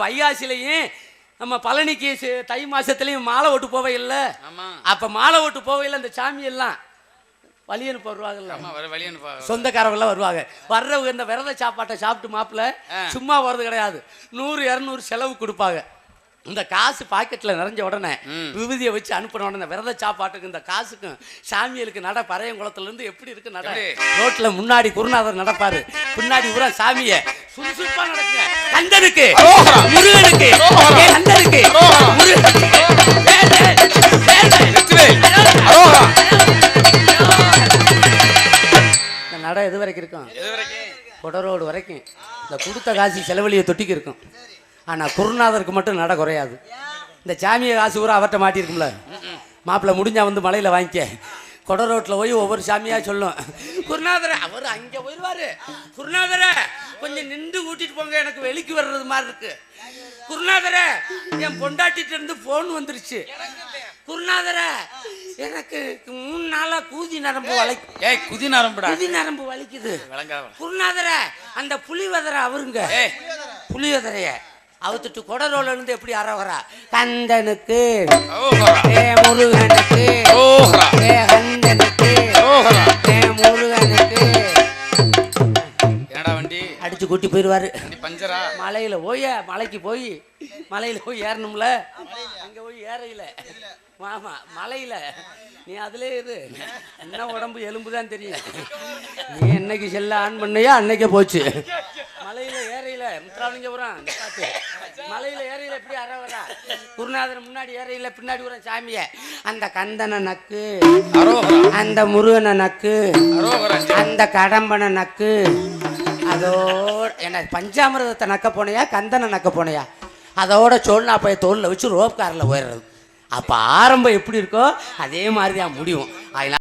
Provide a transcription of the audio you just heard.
வைகாசிலையும் நம்ம பழனிக்கு தை மாசத்துலயும் மாலை ஓட்டு போவே இல்லை. அப்ப மாலை ஓட்டு போவையில் அந்த சாமி எல்லாம் வழியனுப்ப வருவாங்கல்ல, சொந்தக்காரவங்களாம் வருவாங்க. வர்றவங்க இந்த விரத சாப்பாட்டை சாப்பிட்டு மாப்பிள்ள சும்மா வர்றது கிடையாது, 100-200 செலவு கொடுப்பாங்க. இந்த காசு பாக்கெட்டில் நிறைஞ்ச உடனே விபூதியை வச்சு அனுப்பின உடனே விரத சாப்பாட்டுக்கு இந்த காசுக்கும் சாமியலுக்கு நட பறையங்குளத்துலேருந்து எப்படி இருக்கு நட. ரோட்டில் முன்னாடி குருநாதர் நடப்பாரு, பின்னாடி ஊரா சாமியை சுறுசுறுப்பா நடக்குங்க. கந்தனுக்கு முருகனுக்கு கந்தனுக்கு முருகனுக்கு இந்த நட எது வரைக்கும் இருக்கும்? கொடரோடு வரைக்கும் இந்த கொடுத்த காசு செலவழியை தொட்டிக்கு இருக்கும். ஆனால் குருநாதருக்கு மட்டும் நட குறையாது. இந்த சாமியை காசு கூட அவர்கிட்ட மாட்டியிருக்கும்ல, மாப்பிள்ளை முடிஞ்சா வந்து மலையில் வாங்கிக்க. கொட ரோட்டில் போய் ஒவ்வொரு சாமியாக சொல்லும், குருநாதரை அவர் அங்கே போயிடுவார், குருநாதரை கொஞ்சம் நின்று கூட்டிட்டு போங்க, எனக்கு வெளிக்கு வர்றது மாதிரி இருக்கு, குருநாதரை என் பொண்டாட்டிட்டு இருந்து ஃபோன் வந்துருச்சு, குருநாதரை எனக்கு 3 நாளா குதி நரம்பு வலிக்குது, குருநாதரை அந்த புலிவதரை அவருங்க, புலிவதரைய அவுத்துட்டு கொடரோல இருந்து எப்படி அறவரா கந்தனுக்கு முருகனுக்கு கந்தனுக்கு முருகனுக்கு அடிச்சு கூட்டி போயிடுவாரு. மலையில மலைக்கு போய் மலையில போய் ஏறணும்ல, அங்க போய் ஏறையில மாமா மலையில நீ அதுல இரு, என்ன உடம்பு எலும்புதான் தெரியும், நீ என்னைக்கு செல்ல ஆன் பண்ணையா அன்னைக்கே போச்சு. மலையில ஏறையில முத்துராமலிங்கபுரம் மலையில ஏறையில எப்படி அற வரா, குருநாதர் முன்னாடி ஏறையில பின்னாடி வர சாமிய அந்த கந்தனை நக்கு, அந்த முருகனை நக்கு, அந்த கடம்பனை நக்கு, அதோட என்ன பஞ்சாமிரதத்தை நக்க போனையா கந்தனை நக்க போனையா, அதோட சோழனா போய் தோல்ல வச்சு ரோப் காரில் போயிடுறது. அப்போ ஆரம்பம் எப்படி இருக்கோ அதே மாதிரி தான் முடியும். அதனால